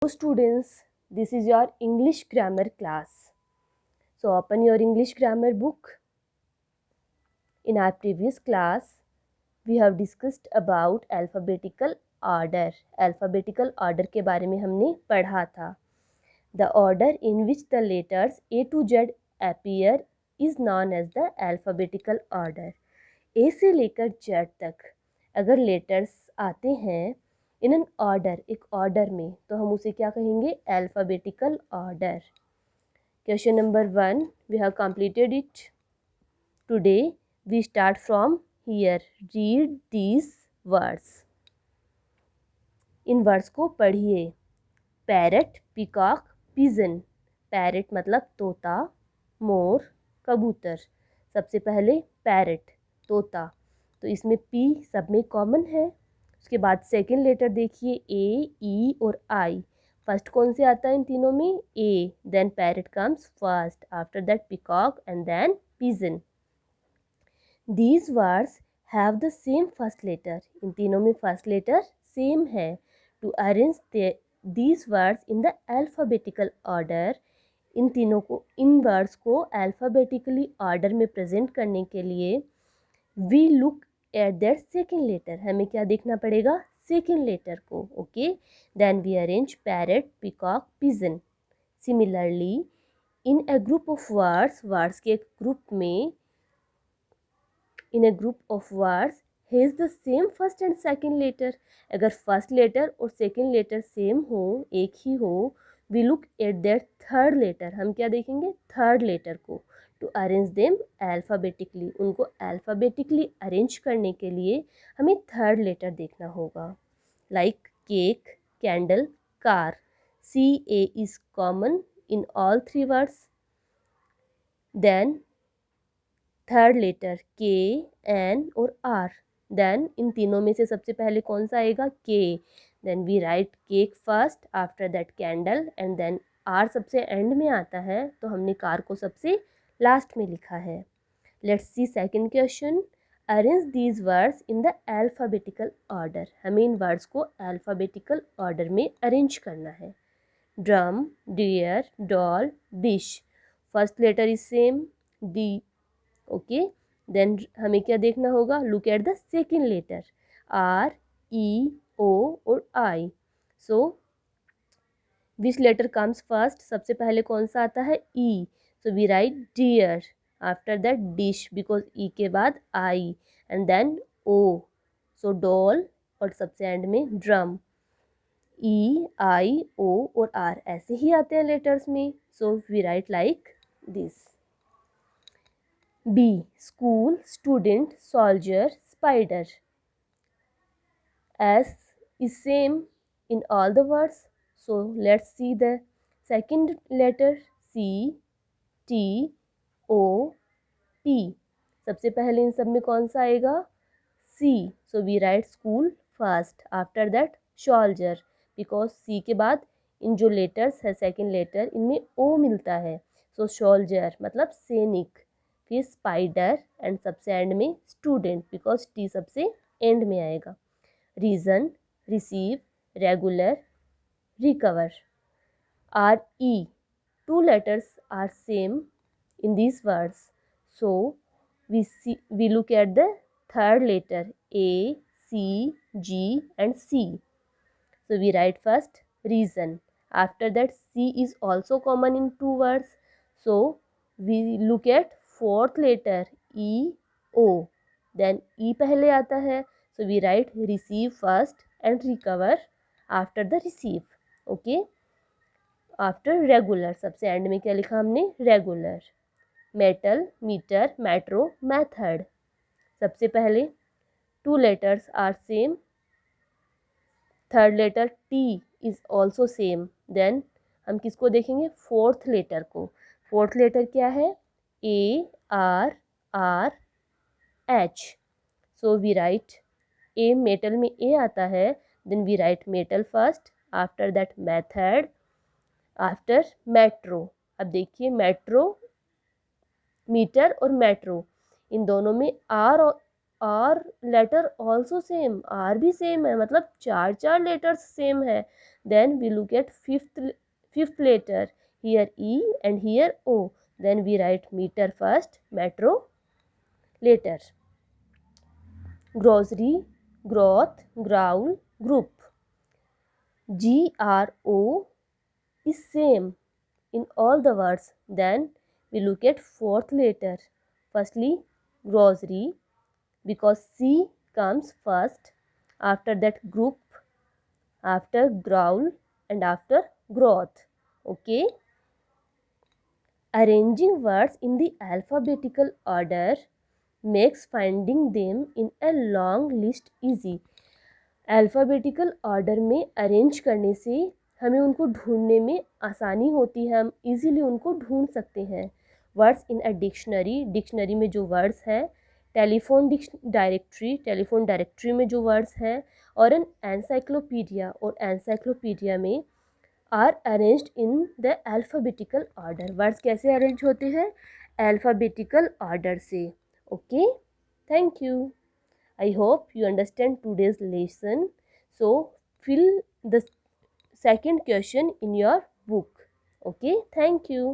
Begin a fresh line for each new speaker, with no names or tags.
Hello students, this is your English grammar class. So open your English grammar book. In our previous class, we have discussed about alphabetical order. Alphabetical order के बारे में हमने पढ़ा था. The order in which the letters A to Z appear is known as the alphabetical order. A से लेकर Z तक अगर लेटर्स आते हैं इन एन ऑर्डर, एक ऑर्डर में, तो हम उसे क्या कहेंगे? Alphabetical order. Question number 1 we have completed it. Today we start from here. Read these words. इन वर्ड्स को पढ़िए. Parrot, peacock, pigeon. पैरट मतलब तोता, मोर, कबूतर. सबसे पहले पैरट, तोता, तो इसमें पी सब में कॉमन है. उसके बाद सेकंड लेटर देखिए, ए, ई और आई. फर्स्ट कौन से आता है इन तीनों में? A. Then parrot comes first, after that peacock and then pigeon. These words have the same first letter. इन तीनों में फर्स्ट लेटर सेम है. To arrange these words in the alphabetical order, इन वर्ड्स को अल्फ़ाबेटिकली ऑर्डर में present करने के लिए we look at that second letter. हमें क्या देखना पड़ेगा? सेकेंड लेटर को. Okay. Then we arrange parrot, peacock, pigeon. Similarly in a group of words के एक ग्रुप में, in a group of words has the same first and second letter. अगर first letter और सेकेंड लेटर सेम हो, एक ही हो, we look at that third letter. हम क्या देखेंगे? थर्ड लेटर को. टू अरेंज देम अल्फ़ाबेटिकली, उनको अल्फ़ाबेटिकली अरेंज करने के लिए हमें थर्ड लेटर देखना होगा. Like cake, candle, car. C A is common in all three words. Then third letter K, N और आर. देन इन तीनों में से सबसे पहले कौन सा आएगा? K. Then we write cake first, after that candle and then R सबसे एंड में आता है, तो हमने कार को सबसे लास्ट में लिखा है. Let's see second question. Arrange these words in the alphabetical order. हमें इन वर्ड्स को अल्फ़ाबेटिकल ऑर्डर में अरेंज करना है. Drum, dear, doll, dish. First letter is same, D. Okay. Then हमें क्या देखना होगा? Look at the second letter, R, E, O और I. So which letter comes first? सबसे पहले कौन सा आता है? E. So we write dear, after that dish, because ई के बाद I and then O. So doll और सबसे एंड में ड्रम. ई, आई, ओ और आर ऐसे ही आते हैं लेटर्स में. So we write like this. B. School, student, soldier, spider. S is same in all the words. So let's see the second letter, C, T, O, P. सबसे पहले इन सब में कौन सा आएगा? C. So we write school first, after that soldier, because C के बाद इन जो लेटर्स है सेकेंड लेटर, इनमें O मिलता है. So soldier मतलब सैनिक. फिर स्पाइडर एंड सबसे एंड में स्टूडेंट, बिकॉज टी सबसे एंड में आएगा. Reason, receive, regular, recover. R, E. Two letters are same in these words, so we look at the third letter, A, C, G and C. So we write first reason, after that C is also common in two words, so we look at fourth letter, E, O. then E पहले आता है, so we write receive first and recover after the receive. okay. after regular, सबसे and में क्या लिखा हमने? Regular. Metal, meter, metro, method. सबसे पहले two letters are same, third letter T is also same. Then हम किसको देखेंगे? फोर्थ लेटर को. फोर्थ लेटर क्या है? A, R, R, H. So we write A. Metal में ए आता है, then we write metal first, after that method, after metro. अब देखिए मेट्रो, मीटर और मेट्रो, इन दोनों में are are letter also same, R भी सेम है, मतलब चार चार लेटर्स सेम है. Then we look at fifth letter, here E and here O. Then we write metre first, metro later. Grocery, growth, growl, group. GRO is same in all the words. Then we look at fourth letter. Firstly, grocery, because C comes first, after that group, after growl, and after growth. Okay. Arranging words in the alphabetical order makes finding them in a long list easy. Alphabetical order में arrange करने से हमें उनको ढूंढने में आसानी होती है, हम इजीली उनको ढूंढ सकते हैं. Words in a dictionary, dictionary में जो वर्ड्स हैं. टेलीफोन डायरेक्टरी में जो वर्ड्स हैं. और एन एनसाइक्लोपीडिया, और एनसाइक्लोपीडिया में are arranged in the alphabetical order. Words कैसे अरेंज होते हैं? अल्फ़ाबेटिकल ऑर्डर से. Okay, thank you. I hope you understand today's lesson. So fill the second question in your book. Okay, thank you.